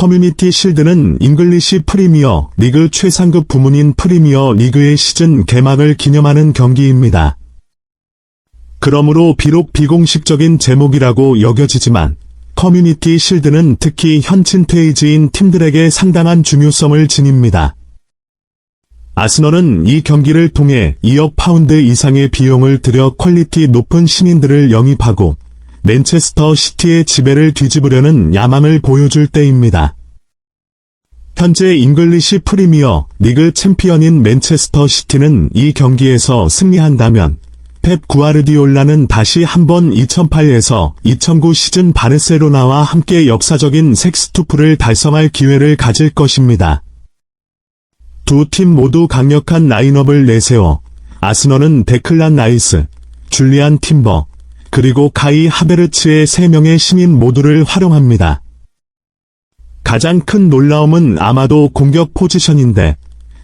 커뮤니티 실드는 잉글리시 프리미어 리그 최상급 부문인 프리미어 리그의 시즌 개막을 기념하는 경기입니다. 그러므로 비록 비공식적인 제목이라고 여겨지지만 커뮤니티 실드는 특히 현친 퇴이즈인 팀들에게 상당한 중요성을 지닙니다. 아스널은 이 경기를 통해 2억 파운드 이상의 비용을 들여 퀄리티 높은 신인들을 영입하고 맨체스터 시티의 지배를 뒤집으려는 야망을 보여줄 때입니다. 현재 잉글리시 프리미어 리그 챔피언인 맨체스터 시티는 이 경기에서 승리한다면 펩 구아르디올라는 다시 한번 2008에서 2009 시즌 바르셀로나와 함께 역사적인 섹스투프를 달성할 기회를 가질 것입니다. 두 팀 모두 강력한 라인업을 내세워 아스널은 데클란 라이스, 줄리안 팀버, 그리고 카이 하베르츠의 3명의 신인 모두를 활용합니다. 가장 큰 놀라움은 아마도 공격 포지션인데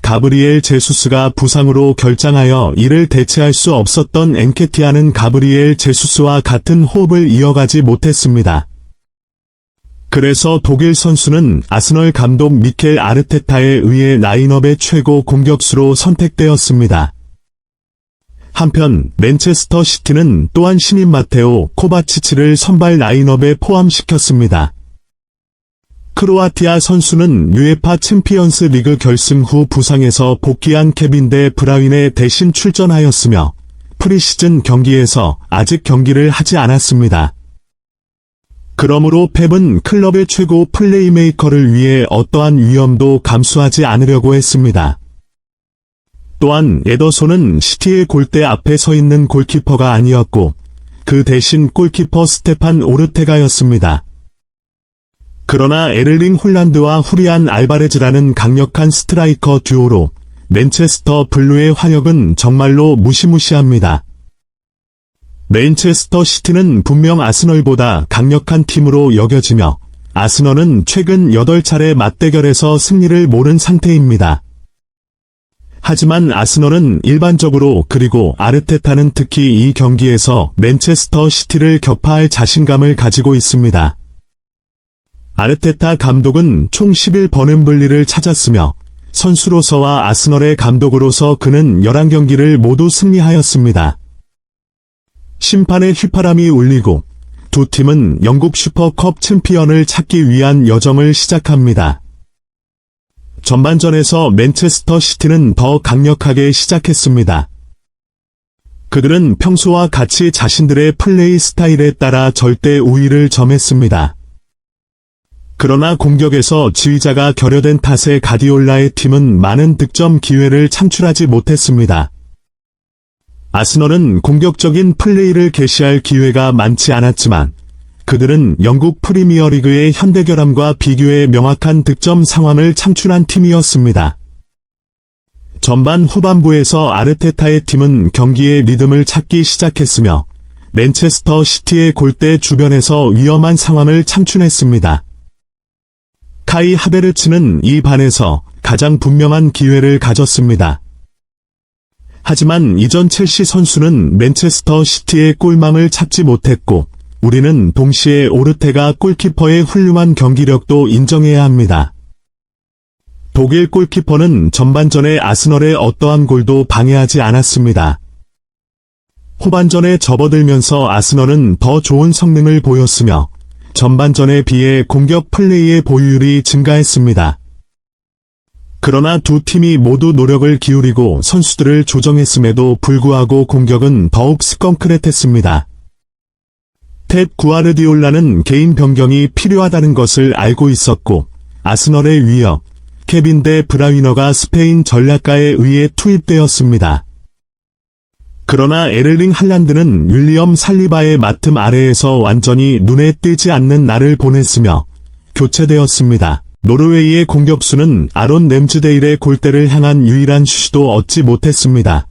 가브리엘 제수스가 부상으로 결장하여 이를 대체할 수 없었던 엔케티아는 가브리엘 제수스와 같은 호흡을 이어가지 못했습니다. 그래서 독일 선수는 아스널 감독 미켈 아르테타에 의해 라인업의 최고 공격수로 선택되었습니다. 한편 맨체스터 시티는 또한 신인 마테오 코바치치를 선발 라인업에 포함시켰습니다. 크로아티아 선수는 UEFA 챔피언스 리그 결승 후 부상에서 복귀한 케빈 데 브라윈에 대신 출전하였으며 프리시즌 경기에서 아직 경기를 하지 않았습니다. 그러므로 펩은 클럽의 최고 플레이메이커를 위해 어떠한 위험도 감수하지 않으려고 했습니다. 또한 에더손은 시티의 골대 앞에 서 있는 골키퍼가 아니었고 그 대신 골키퍼 스테판 오르테가였습니다. 그러나 에를링 홀란드와 후리안 알바레즈라는 강력한 스트라이커 듀오로 맨체스터 블루의 화력은 정말로 무시무시합니다. 맨체스터 시티는 분명 아스널보다 강력한 팀으로 여겨지며 아스널은 최근 8차례 맞대결에서 승리를 모른 상태입니다. 하지만 아스널은 일반적으로 그리고 아르테타는 특히 이 경기에서 맨체스터 시티를 격파할 자신감을 가지고 있습니다. 아르테타 감독은 총 11번의 분리를 찾았으며 선수로서와 아스널의 감독으로서 그는 11경기를 모두 승리하였습니다. 심판의 휘파람이 울리고 두 팀은 영국 슈퍼컵 챔피언을 찾기 위한 여정을 시작합니다. 전반전에서 맨체스터 시티는 더 강력하게 시작했습니다. 그들은 평소와 같이 자신들의 플레이 스타일에 따라 절대 우위를 점했습니다. 그러나 공격에서 지휘자가 결여된 탓에 가디올라의 팀은 많은 득점 기회를 창출하지 못했습니다. 아스널은 공격적인 플레이를 개시할 기회가 많지 않았지만 그들은 영국 프리미어리그의 현대결함과 비교해 명확한 득점 상황을 창출한 팀이었습니다. 전반 후반부에서 아르테타의 팀은 경기의 리듬을 찾기 시작했으며 맨체스터 시티의 골대 주변에서 위험한 상황을 창출했습니다. 카이 하베르츠는 이 반에서 가장 분명한 기회를 가졌습니다. 하지만 이전 첼시 선수는 맨체스터 시티의 골망을 찾지 못했고 우리는 동시에 오르테가 골키퍼의 훌륭한 경기력도 인정해야 합니다. 독일 골키퍼는 전반전에 아스널의 어떠한 골도 방해하지 않았습니다. 후반전에 접어들면서 아스널은 더 좋은 성능을 보였으며 전반전에 비해 공격 플레이의 보유율이 증가했습니다. 그러나 두 팀이 모두 노력을 기울이고 선수들을 조정했음에도 불구하고 공격은 더욱 스컹크렛했습니다. 펩 구아르디올라는 개인 변경이 필요하다는 것을 알고 있었고 아스널의 위협, 케빈 데 브라위너가 스페인 전략가에 의해 투입되었습니다. 그러나 에를링 할란드는 윌리엄 살리바의 맡음 아래에서 완전히 눈에 띄지 않는 날을 보냈으며 교체되었습니다. 노르웨이의 공격수는 아론 램즈데일의 골대를 향한 유일한 슛도 얻지 못했습니다.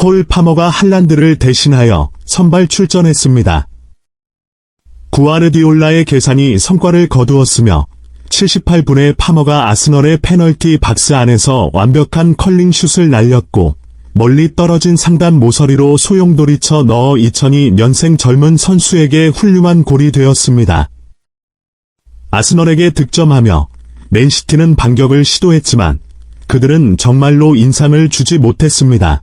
폴 파머가 할란드를 대신하여 선발 출전했습니다. 구아르디올라의 계산이 성과를 거두었으며 78분에 파머가 아스널의 페널티 박스 안에서 완벽한 컬링슛을 날렸고 멀리 떨어진 상단 모서리로 소용돌이쳐 넣어 2002년생 젊은 선수에게 훌륭한 골이 되었습니다. 아스널에게 득점하며 맨시티는 반격을 시도했지만 그들은 정말로 인상을 주지 못했습니다.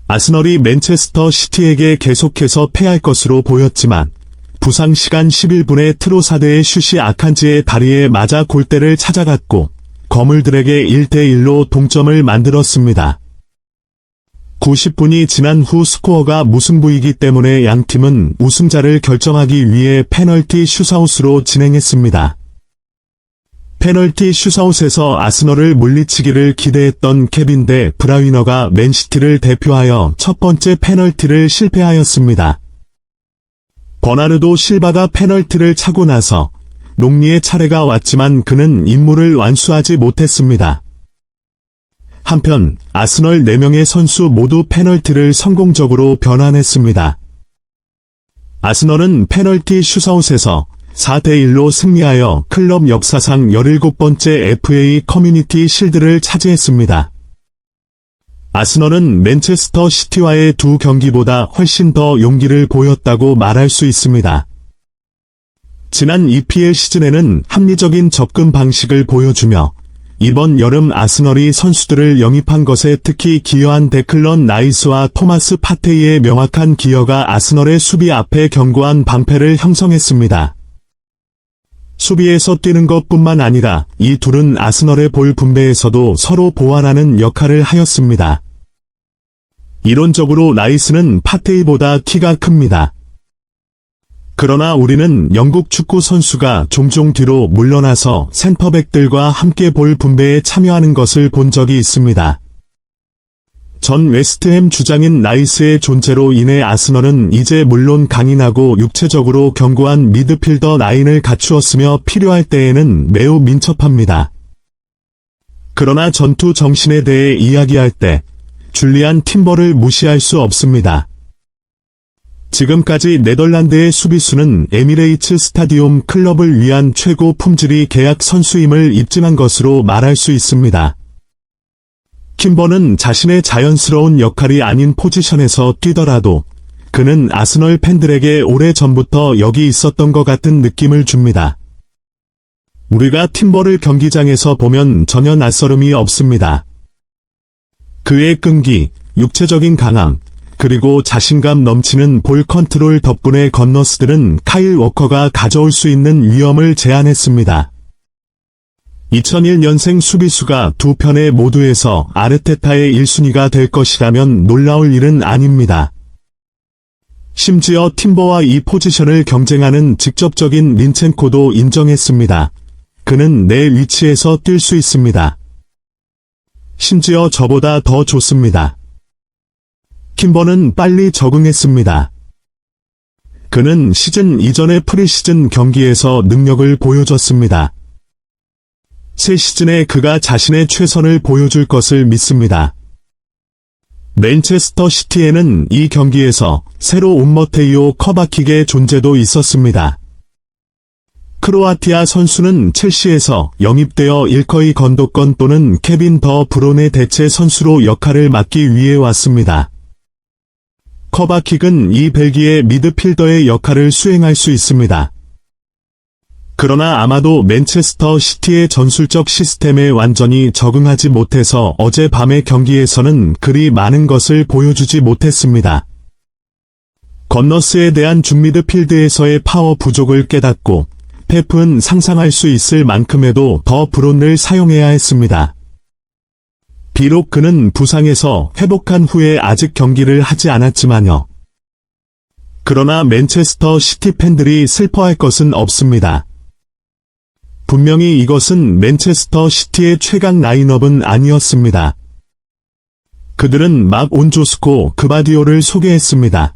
아스널이 맨체스터 시티에게 계속해서 패할 것으로 보였지만 부상 시간 11분에 트로사드의 슛이 아칸지의 다리에 맞아 골대를 찾아갔고 거물들에게 1대1로 동점을 만들었습니다. 90분이 지난 후 스코어가 무승부이기 때문에 양팀은 우승자를 결정하기 위해 페널티 슛아웃으로 진행했습니다. 페널티 슛아웃에서 아스널을 물리치기를 기대했던 케빈 데 브라위너가 맨시티를 대표하여 첫 번째 페널티를 실패하였습니다. 버나르도 실바가 페널티를 차고 나서 롱리의 차례가 왔지만 그는 임무를 완수하지 못했습니다. 한편 아스널 4명의 선수 모두 페널티를 성공적으로 변환했습니다. 아스널은 페널티 슛아웃에서 4대1로 승리하여 클럽 역사상 17번째 FA 커뮤니티 실드를 차지했습니다. 아스널은 맨체스터 시티와의 두 경기보다 훨씬 더 용기를 보였다고 말할 수 있습니다. 지난 EPL 시즌에는 합리적인 접근 방식을 보여주며 이번 여름 아스널이 선수들을 영입한 것에 특히 기여한 데클런 라이스와 토마스 파테이의 명확한 기여가 아스널의 수비 앞에 견고한 방패를 형성했습니다. 수비에서 뛰는 것뿐만 아니라 이 둘은 아스널의 볼 분배에서도 서로 보완하는 역할을 하였습니다. 이론적으로 라이스는 파테이보다 키가 큽니다. 그러나 우리는 영국 축구 선수가 종종 뒤로 물러나서 센터백들과 함께 볼 분배에 참여하는 것을 본 적이 있습니다. 전 웨스트햄 주장인 라이스의 존재로 인해 아스널은 이제 물론 강인하고 육체적으로 견고한 미드필더 라인을 갖추었으며 필요할 때에는 매우 민첩합니다. 그러나 전투 정신에 대해 이야기할 때 줄리안 팀버를 무시할 수 없습니다. 지금까지 네덜란드의 수비수는 에미레이츠 스타디움 클럽을 위한 최고 품질의 계약 선수임을 입증한 것으로 말할 수 있습니다. 팀버는 자신의 자연스러운 역할이 아닌 포지션에서 뛰더라도 그는 아스널 팬들에게 오래전부터 여기 있었던 것 같은 느낌을 줍니다. 우리가 팀버를 경기장에서 보면 전혀 낯설음이 없습니다. 그의 끈기, 육체적인 강함, 그리고 자신감 넘치는 볼 컨트롤 덕분에 건너스들은 카일 워커가 가져올 수 있는 위험을 제한했습니다. 2001년생 수비수가 두 편의 모두에서 아르테타의 1순위가 될 것이라면 놀라울 일은 아닙니다. 심지어 팀버와 이 포지션을 경쟁하는 직접적인 린첸코도 인정했습니다. 그는 내 위치에서 뛸 수 있습니다. 심지어 저보다 더 좋습니다. 팀버는 빨리 적응했습니다. 그는 시즌 이전의 프리시즌 경기에서 능력을 보여줬습니다. 새 시즌에 그가 자신의 최선을 보여줄 것을 믿습니다. 맨체스터 시티에는 이 경기에서 새로 온 머테이오 커바킥의 존재도 있었습니다. 크로아티아 선수는 첼시에서 영입되어 일커이 건도건 또는 케빈 더 브론의 대체 선수로 역할을 맡기 위해 왔습니다. 커바킥은 이 벨기에 미드필더의 역할을 수행할 수 있습니다. 그러나 아마도 맨체스터 시티의 전술적 시스템에 완전히 적응하지 못해서 어젯밤의 경기에서는 그리 많은 것을 보여주지 못했습니다. 건너스에 대한 중미드필드에서의 파워 부족을 깨닫고 펩은 상상할 수 있을 만큼에도 더 브론을 사용해야 했습니다. 비록 그는 부상에서 회복한 후에 아직 경기를 하지 않았지만요. 그러나 맨체스터 시티 팬들이 슬퍼할 것은 없습니다. 분명히 이것은 맨체스터 시티의 최강 라인업은 아니었습니다. 그들은 막 온조스코 그바디오를 소개했습니다.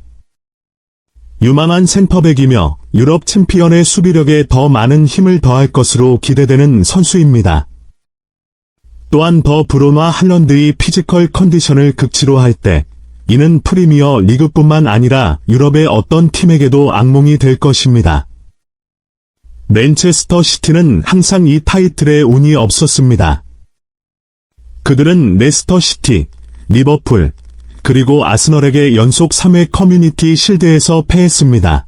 유망한 센터백이며 유럽 챔피언의 수비력에 더 많은 힘을 더할 것으로 기대되는 선수입니다. 또한 더 브론과 할런드의 피지컬 컨디션을 극치로 할 때 이는 프리미어 리그뿐만 아니라 유럽의 어떤 팀에게도 악몽이 될 것입니다. 맨체스터 시티는 항상 이 타이틀에 운이 없었습니다. 그들은 레스터 시티, 리버풀, 그리고 아스널에게 연속 3회 커뮤니티 실드에서 패했습니다.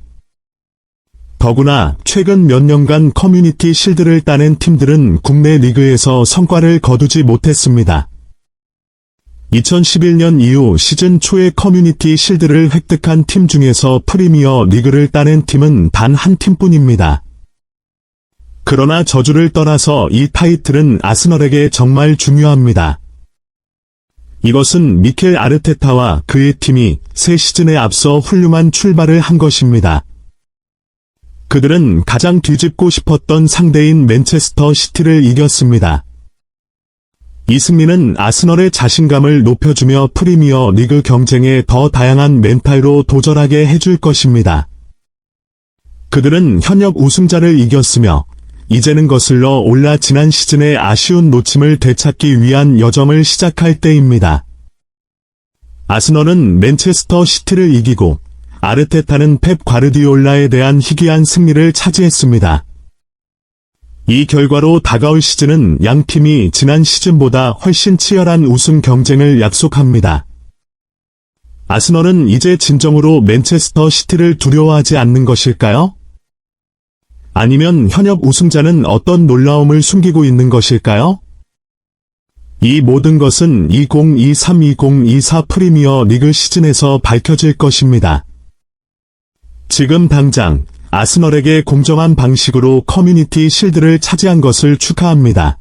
더구나 최근 몇 년간 커뮤니티 실드를 따낸 팀들은 국내 리그에서 성과를 거두지 못했습니다. 2011년 이후 시즌 초에 커뮤니티 실드를 획득한 팀 중에서 프리미어 리그를 따낸 팀은 단 한 팀뿐입니다. 그러나 저주를 떠나서 이 타이틀은 아스널에게 정말 중요합니다. 이것은 미켈 아르테타와 그의 팀이 새 시즌에 앞서 훌륭한 출발을 한 것입니다. 그들은 가장 뒤집고 싶었던 상대인 맨체스터 시티를 이겼습니다. 이 승리는 아스널의 자신감을 높여주며 프리미어 리그 경쟁에 더 다양한 멘탈로 도전하게 해줄 것입니다. 그들은 현역 우승자를 이겼으며 이제는 거슬러 올라 지난 시즌의 아쉬운 놓침을 되찾기 위한 여정을 시작할 때입니다. 아스널은 맨체스터 시티를 이기고 아르테타는 펩 과르디올라에 대한 희귀한 승리를 차지했습니다. 이 결과로 다가올 시즌은 양 팀이 지난 시즌보다 훨씬 치열한 우승 경쟁을 약속합니다. 아스널은 이제 진정으로 맨체스터 시티를 두려워하지 않는 것일까요? 아니면 현역 우승자는 어떤 놀라움을 숨기고 있는 것일까요? 이 모든 것은 2023-2024 프리미어 리그 시즌에서 밝혀질 것입니다. 지금 당장 아스널에게 공정한 방식으로 커뮤니티 실드를 차지한 것을 축하합니다.